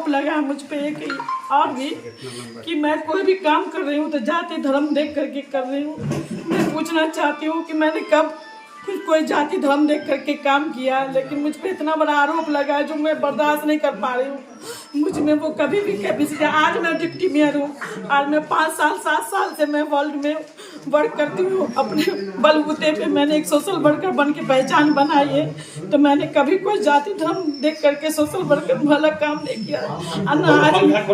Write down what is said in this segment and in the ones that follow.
आरोप लगा है मुझ पे एक ही और भी कि मैं कोई भी काम कर रही हूँ तो जाति धर्म देख करके कर रही हूँ। मैं पूछना चाहती हूँ कि मैंने कब कोई जाति धर्म देख करके काम किया, लेकिन मुझ पे इतना बड़ा आरोप लगा है जो मैं बर्दाश्त नहीं कर पा रही हूँ। मुझ में वो कभी भी आज मैं डिप्टी मेयर हूँ, आज मैं 5 साल 7 साल से मैं वर्ल्ड में वर्क करती हूँ। अपने बलबूते पे मैंने एक सोशल वर्कर बन के पहचान बनाई है, तो मैंने कभी कोई जाति धर्म देख करके सोशल वर्कर वाला काम नहीं किया। आज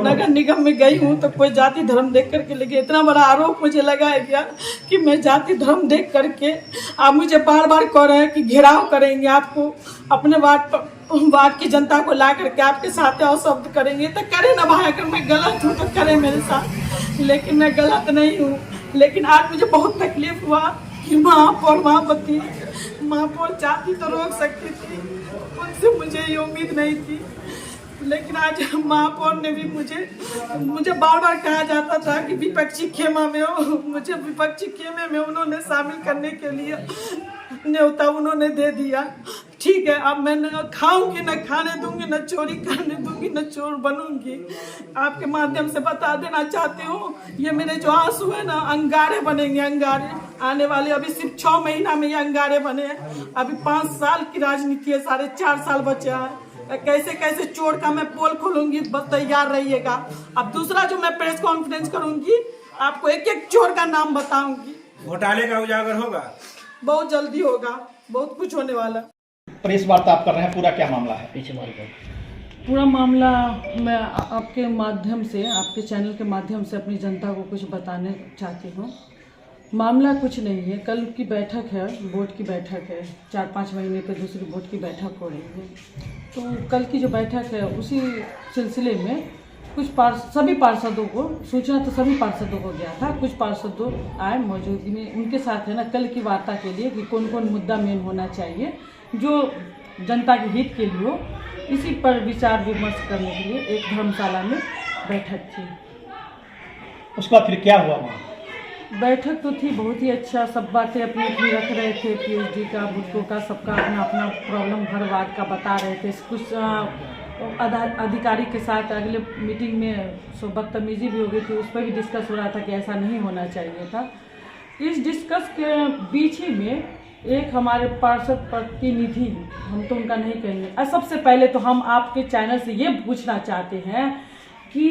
नगर निगम में गई हूँ तो कोई जाति धर्म देख करके, लेकिन इतना बड़ा आरोप मुझे लगाया गया कि मैं जाति धर्म देख करके, आप मुझे बार बार कह रहे हैं कि घेराव करेंगे, आपको अपने वार्ड की जनता को ला करके आपके साथ और शब्द करेंगे। तो करे ना भाई, अगर मैं गलत हूँ तो करे मेरे साथ, लेकिन मैं गलत नहीं हूँ। लेकिन आज मुझे बहुत तकलीफ हुआ कि महापौर चाहती तो रोक सकती थी, उनसे मुझे ये उम्मीद नहीं थी। लेकिन आज महापौर ने भी मुझे बार बार कहा जाता था कि विपक्षी खेमा में हो, मुझे विपक्षी खेमे में उन्होंने शामिल करने के लिए न्योता उन्होंने दे दिया। ठीक है, अब मैं न खाऊंगी, न खाने दूंगी, न चोरी करने दूंगी, न चोर बनूंगी। आपके माध्यम से बता देना चाहती हूँ, ये मेरे जो आंसू है ना, अंगारे बनेंगे, अंगारे आने वाले। अभी सिर्फ 6 महीना में ये अंगारे बने हैं। अभी 5 साल की राजनीति है, 4.5 साल बचे हैं। कैसे कैसे चोर का मैं पोल खोलूंगी, बस तैयार रहिएगा। अब दूसरा जो मैं प्रेस कॉन्फ्रेंस करूंगी, आपको एक एक चोर का नाम बताऊंगी। घोटाले का उजागर होगा, बहुत जल्दी होगा, बहुत कुछ होने वाला। प्रेस वार्ता आप कर रहे हैं, पूरा क्या मामला है? पीछे पूरा मामला मैं आपके माध्यम से, आपके चैनल के माध्यम से अपनी जनता को कुछ बताने चाहती हूँ। मामला कुछ नहीं है, कल की बैठक है, बोर्ड की बैठक है, 4-5 महीने पे दूसरी बोर्ड की बैठक हो रही है। तो कल की जो बैठक है उसी सिलसिले में सभी पार्षदों को सूचना, तो सभी पार्षदों को गया था। कुछ पार्षदों आए, मौजूदगी में उनके साथ है ना, कल की वार्ता के लिए कि कौन कौन मुद्दा मेन होना चाहिए जो जनता के हित के लिए हो, इसी पर विचार विमर्श करने के लिए एक धर्मशाला में बैठक थी। उसके बाद फिर क्या हुआ वहाँ? बैठक तो थी बहुत ही अच्छा, सब बातें अपनी अपनी रख रहे थे, पीएचडी का, बुजुर्गों का, सबका अपना अपना प्रॉब्लम हर वार्ड का बता रहे थे। कुछ अधिकारी के साथ अगले मीटिंग में बदतमीजी भी हो गई थी, उस पर भी डिस्कस हो रहा था कि ऐसा नहीं होना चाहिए था। इस डिस्कस के बीच ही में एक हमारे पार्षद प्रतिनिधि, हम तो उनका नहीं कहेंगे, सबसे पहले तो हम आपके चैनल से ये पूछना चाहते हैं कि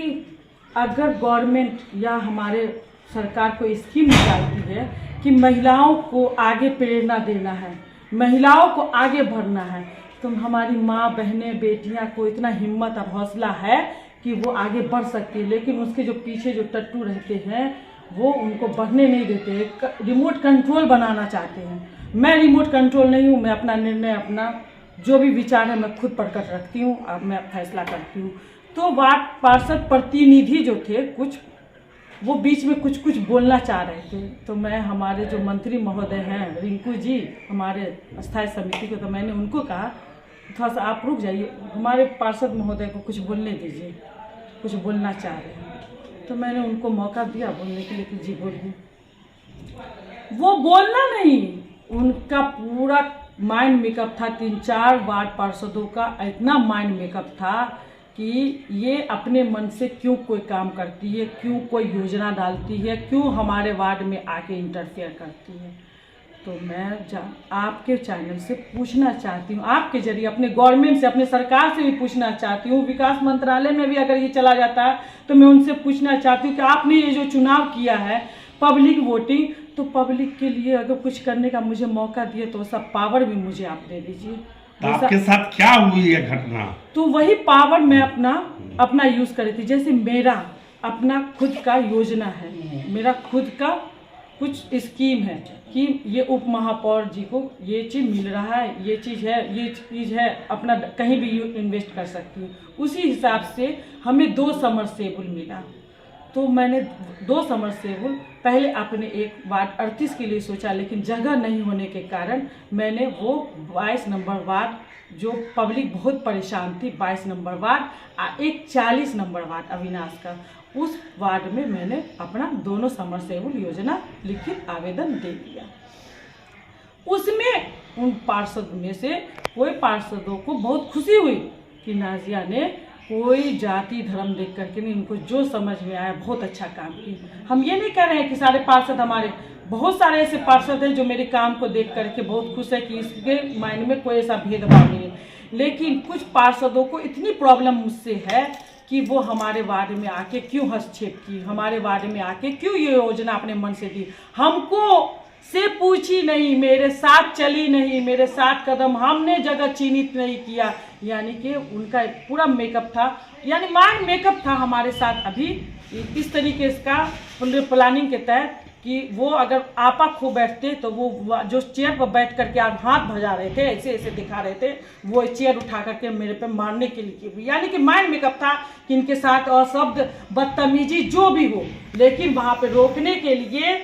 अगर गवर्नमेंट या हमारे सरकार को स्कीम निकालती है कि महिलाओं को आगे प्रेरणा देना है, महिलाओं को आगे बढ़ना है, तो हमारी माँ, बहनें, बेटियां को इतना हिम्मत और हौसला है कि वो आगे बढ़ सकती है, लेकिन उसके जो पीछे जो टट्टू रहते हैं वो उनको बढ़ने नहीं देते, रिमोट कंट्रोल बनाना चाहते हैं। मैं रिमोट कंट्रोल नहीं हूँ, मैं अपना निर्णय, अपना जो भी विचार है मैं खुद प्रकट रखती हूँ, अब मैं फैसला करती हूँ। तो वार्ड पार्षद प्रतिनिधि जो थे कुछ, वो बीच में कुछ कुछ बोलना चाह रहे थे। तो मैं, हमारे जो मंत्री महोदय हैं रिंकू जी, हमारे स्थायी समिति के, तो मैंने उनको कहा थोड़ा सा आप रुक जाइए, हमारे पार्षद महोदय को कुछ बोलने दीजिए, कुछ बोलना चाह रहे हैं। तो मैंने उनको मौका दिया बोलने के लिए कि जी बोलिए। वो बोलना नहीं, उनका पूरा माइंड मेकअप था, 3-4 वार्ड पार्षदों का इतना माइंड मेकअप था कि ये अपने मन से क्यों कोई काम करती है, क्यों कोई योजना डालती है, क्यों हमारे वार्ड में आके इंटरफेयर करती है। तो मैं आपके चैनल से पूछना चाहती हूँ, आपके जरिए अपने गवर्नमेंट से, अपने सरकार से भी पूछना चाहती हूँ, विकास मंत्रालय में भी अगर ये चला जाता है तो मैं उनसे पूछना चाहती हूँ कि आपने ये जो चुनाव किया है पब्लिक वोटिंग, तो पब्लिक के लिए अगर कुछ करने का मुझे मौका दिए तो सब पावर भी मुझे आप दे दीजिए। आपके साथ क्या हुई है घटना? तो वही पावर मैं अपना यूज कर रही थी। जैसे मेरा अपना खुद का योजना है, मेरा खुद का कुछ स्कीम है कि ये उप महापौर जी को ये चीज़ मिल रहा है, ये चीज़ है, अपना कहीं भी इन्वेस्ट कर सकती हूँ। उसी हिसाब से हमें 2 समरसेबुल मिला, तो मैंने 2 समरसेबुल पहले अपने एक वार्ड 38 के लिए सोचा, लेकिन जगह नहीं होने के कारण मैंने वो 22 नंबर वार्ड, जो पब्लिक बहुत परेशान थी, 22 नंबर वार्ड, एक 40 नंबर वार्ड अविनाश का, उस वार्ड में मैंने अपना दोनों समरसेबुल योजना लिखित आवेदन दे दिया। उसमें उन पार्षद में से कोई पार्षदों को बहुत खुशी हुई कि नाजिया ने कोई जाति धर्म देख करके नहीं, उनको जो समझ में आया बहुत अच्छा काम किया। हम ये नहीं कह रहे हैं कि सारे पार्षद हमारे, बहुत सारे ऐसे पार्षद हैं जो मेरे काम को देख करके बहुत खुश है कि इसके मायने में कोई ऐसा भेदभाव नहीं है, लेकिन कुछ पार्षदों को इतनी प्रॉब्लम मुझसे है कि वो हमारे वार्ड में आके क्यों हस्तक्षेप की, हमारे वार्ड में आके क्यों ये योजना अपने मन से दी, हमको से पूछी नहीं, मेरे साथ चली नहीं, मेरे साथ कदम हमने जगह चिन्हित नहीं किया। यानी कि उनका पूरा मेकअप था, यानी माइंड मेकअप था हमारे साथ अभी इस तरीके का प्लानिंग के तहत कि वो अगर आपा खो बैठते तो वो जो चेयर पर बैठ करके आप हाथ भजा रहे थे, ऐसे ऐसे दिखा रहे थे, वो चेयर उठा करके मेरे पे मारने के लिए, यानी कि माइंड मेकअप था कि इनके साथ अशब्द बदतमीजी जो भी हो, लेकिन वहाँ पे रोकने के लिए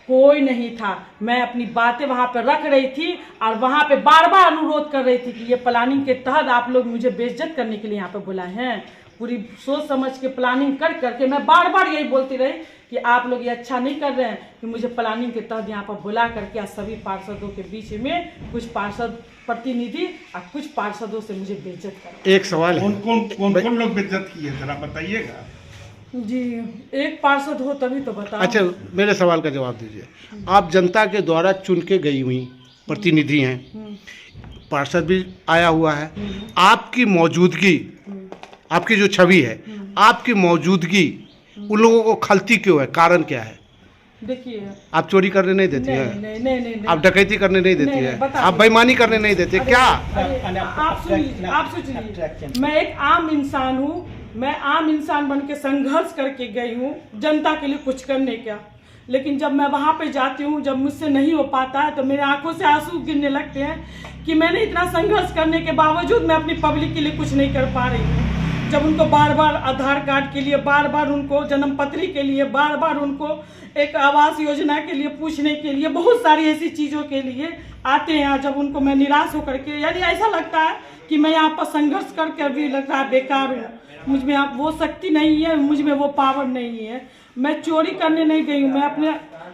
कोई नहीं था। मैं अपनी बातें वहाँ पे रख रही थी और वहाँ पे बार बार अनुरोध कर रही थी कि ये प्लानिंग के तहत आप लोग मुझे बेइज्जत करने के लिए यहाँ पे बुलाए हैं। पूरी सोच समझ के प्लानिंग कर करके मैं बार बार यही बोलती रही कि आप लोग ये अच्छा नहीं कर रहे हैं कि मुझे प्लानिंग के तहत यहाँ पर बुला करके आज सभी पार्षदों के बीच में कुछ पार्षद प्रतिनिधि और कुछ पार्षदों से मुझे बेइज्जत कर। एक सवाल है, कौन लोग बेइज्जत किए जरा बताइएगा। जी, एक पार्षद हो तभी तो बताओ। अच्छा मेरे सवाल का जवाब दीजिए। आप जनता के द्वारा चुन के गई हुई प्रतिनिधि हैं, पार्षद भी आया हुआ है, आपकी मौजूदगी, आपकी जो छवि है, आपकी मौजूदगी उन लोगों को खलती क्यों है, कारण क्या है? देखिए, आप चोरी करने नहीं देती है, नहीं, आप डकैती करने नहीं देती है, आप बेईमानी करने नहीं देती है, क्या? आप सोचिए, मैं एक आम इंसान हूँ, मैं आम इंसान बन के संघर्ष करके गई हूँ जनता के लिए कुछ करने का, लेकिन जब मैं वहाँ पे जाती हूँ, जब मुझसे नहीं हो पाता है तो मेरे आंखों से आंसू गिरने लगते हैं कि मैंने इतना संघर्ष करने के बावजूद मैं अपनी पब्लिक के लिए कुछ नहीं कर पा रही हूँ। जब उनको बार बार आधार कार्ड के लिए, बार बार उनको जन्म पत्री के लिए, बार बार उनको एक आवास योजना के लिए पूछने के लिए, बहुत सारी ऐसी चीज़ों के लिए आते हैं, जब उनको मैं निराश होकर के, यानी ऐसा लगता है कि मैं यहाँ पर संघर्ष करके अभी लग रहा है बेकार हूँ, मुझ में आप वो शक्ति नहीं है, मुझ में वो पावर नहीं है। मैं चोरी करने नहीं गई हूँ, मैं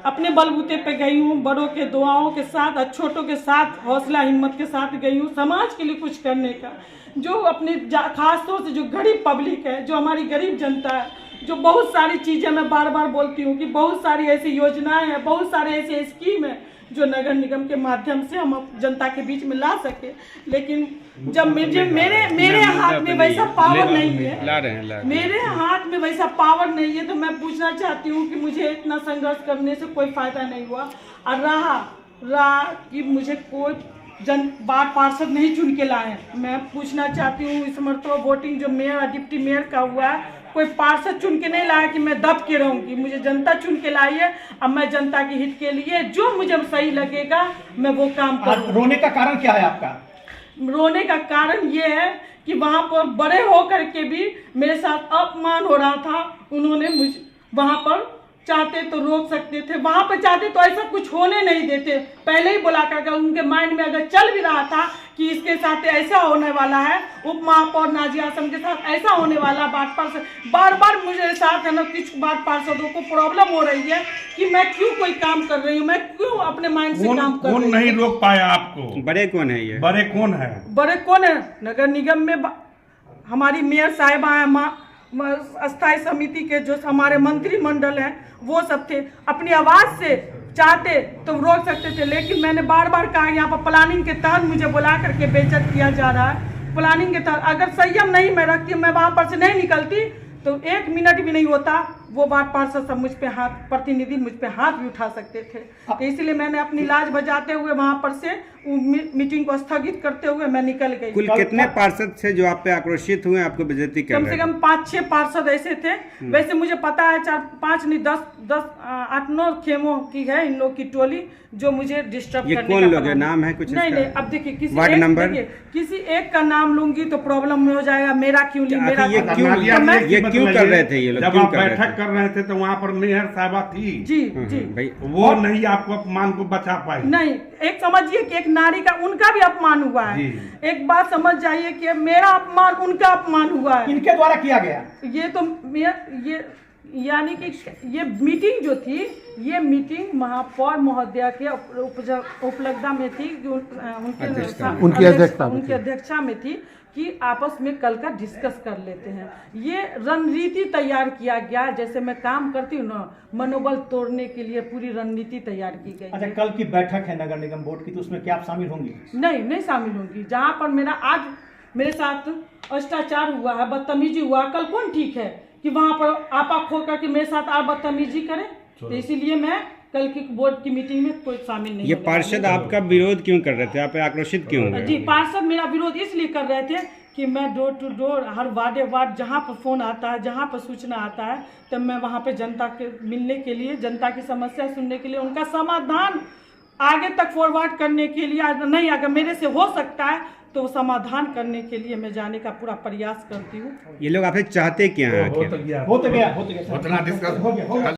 अपने बलबूते पे गई हूँ, बड़ों के दुआओं के साथ और छोटों के साथ हौसला हिम्मत के साथ गई हूँ, समाज के लिए कुछ करने का। जो अपने खास तौर से जो गरीब पब्लिक है, जो हमारी गरीब जनता है, जो बहुत सारी चीज़ें मैं बार बार बोलती हूँ कि बहुत सारी ऐसी योजनाएं हैं, बहुत सारे ऐसे स्कीम है जो नगर निगम के माध्यम से हम जनता के बीच में ला सके, लेकिन जब मेरे हाथ में वैसा पावर नहीं है, मेरे हाथ में वैसा पावर नहीं है, तो मैं पूछना चाहती हूँ कि मुझे इतना संघर्ष करने से कोई फायदा नहीं हुआ। और रहा कि मुझे कोई वार्ड पार्षद नहीं चुन के लाए। मैं पूछना चाहती हूँ, इस मरतबा वोटिंग जो मेयर और डिप्टी मेयर का हुआ है, कोई पार्षद चुन के नहीं लाया कि मैं दब के रहूँगी, मुझे जनता चुन के लाई है। अब मैं जनता के हित के लिए जो मुझे सही लगेगा मैं वो काम करूँ। रोने का कारण क्या है आपका? रोने का कारण ये है कि वहाँ पर बड़े होकर के भी मेरे साथ अपमान हो रहा था। उन्होंने मुझे वहाँ पर चाहते तो रोक सकते थे, वहाँ पर चाहते तो ऐसा कुछ होने नहीं देते, पहले ही बुला कर उनके माइंड में अगर चल भी रहा था कि इसके साथ ऐसा होने वाला है, उप महापौर नाजिया आसम के साथ ऐसा होने वाला, वार्ड पार्षद बार बार मुझे साथ है ना, कुछ वार्ड पार्षदों को प्रॉब्लम हो रही है कि मैं क्यों कोई काम कर रही हूँ, मैं क्यों अपने माइंड से काम कर रही हूँ। कौन नहीं रोक पाया आपको? बड़े कौन है ये? बड़े कौन है? बड़े कौन है? नगर निगम में हमारी मेयर साहिबा है, अस्थायी समिति के जो हमारे मंत्रिमंडल हैं वो सब थे। अपनी आवाज से चाहते तो रोक सकते थे, लेकिन मैंने बार बार कहा यहाँ पर प्लानिंग के तहत मुझे बुला करके बेइज्जत किया जा रहा है। प्लानिंग के तहत अगर संयम नहीं मैं रखती, मैं वहाँ पर से नहीं निकलती तो 1 मिनट भी नहीं होता, वो वार्ड पार्षद सब मुझ पे हाथ, प्रतिनिधि मुझ पे हाथ भी उठा सकते थे। तो इसलिए मैंने अपनी लाज बजाते हुए वहाँ पर से मीटिंग को स्थगित करते हुए मैं निकल गई। कुल कितने पार्षद थे जो आप पे आक्रोशित हुए, आपको बेइज्जती कर रहे कम से कम 5-6 पार्षद ऐसे थे। वैसे मुझे पता है 4-5 नहीं 10-8-9 खेमों की है इन लोग की टोली जो मुझे डिस्टर्ब करने का। कौन लोग है? नाम है कुछ? नहीं, अब देखिए किसी एक का नाम लूंगी तो प्रॉब्लम में हो जाएगा। मेरा क्यों ली, मेरा ये क्यों कर रहे थे ये लोग? जब आप बैठक कर रहे थे तो वहाँ पर मेयर साहबा थी जी भाई, वो नहीं आपको अपमान को बचा पाई। नहीं, एक समझिए कि एक नारी का उनका भी अपमान हुआ है। एक बात समझ जाइए कि मेरा अपमान उनका अपमान हुआ है, इनके द्वारा किया गया। ये तो ये यानी कि ये मीटिंग जो थी, ये मीटिंग महापौर महोदया के उपलब्धता में थी, उनकी अध्यक्षता में थी कि आपस में कल का डिस्कस कर लेते हैं। ये रणनीति तैयार किया गया, जैसे मैं काम करती हूँ ना, मनोबल तोड़ने के लिए पूरी रणनीति तैयार की गई अच्छा, है। कल की बैठक है नगर निगम बोर्ड की, तो उसमें क्या आप शामिल होंगी? नहीं शामिल होंगी। जहाँ पर मेरा आज मेरे साथ भ्रष्टाचार हुआ है, बदतमीजी हुआ, कल कौन ठीक है कि वहाँ पर आपा खो करके मेरे साथ और बदतमीजी करें? तो इसीलिए मैं कल की बोर्ड की मीटिंग में कोई शामिल नहीं ये होने पार्षद वाली आपका विरोध क्यों कर रहे थे? आप आक्रोशित क्यों हूँ। हुए? जी, पार्षद मेरा विरोध इसलिए कर रहे थे कि मैं डोर टू डोर हर वार्ड जहाँ पर फोन आता है, जहाँ पर सूचना आता है, तब मैं वहाँ पे जनता के मिलने के लिए, जनता की समस्या सुनने के लिए, उनका समाधान आगे तक फॉरवर्ड करने के लिए, नहीं अगर मेरे से हो सकता है तो समाधान करने के लिए मैं जाने का पूरा प्रयास करती हूँ। ये लोग आपसे चाहते क्या हैं आखिर? हो तो गया उतना डिस्कस हो गया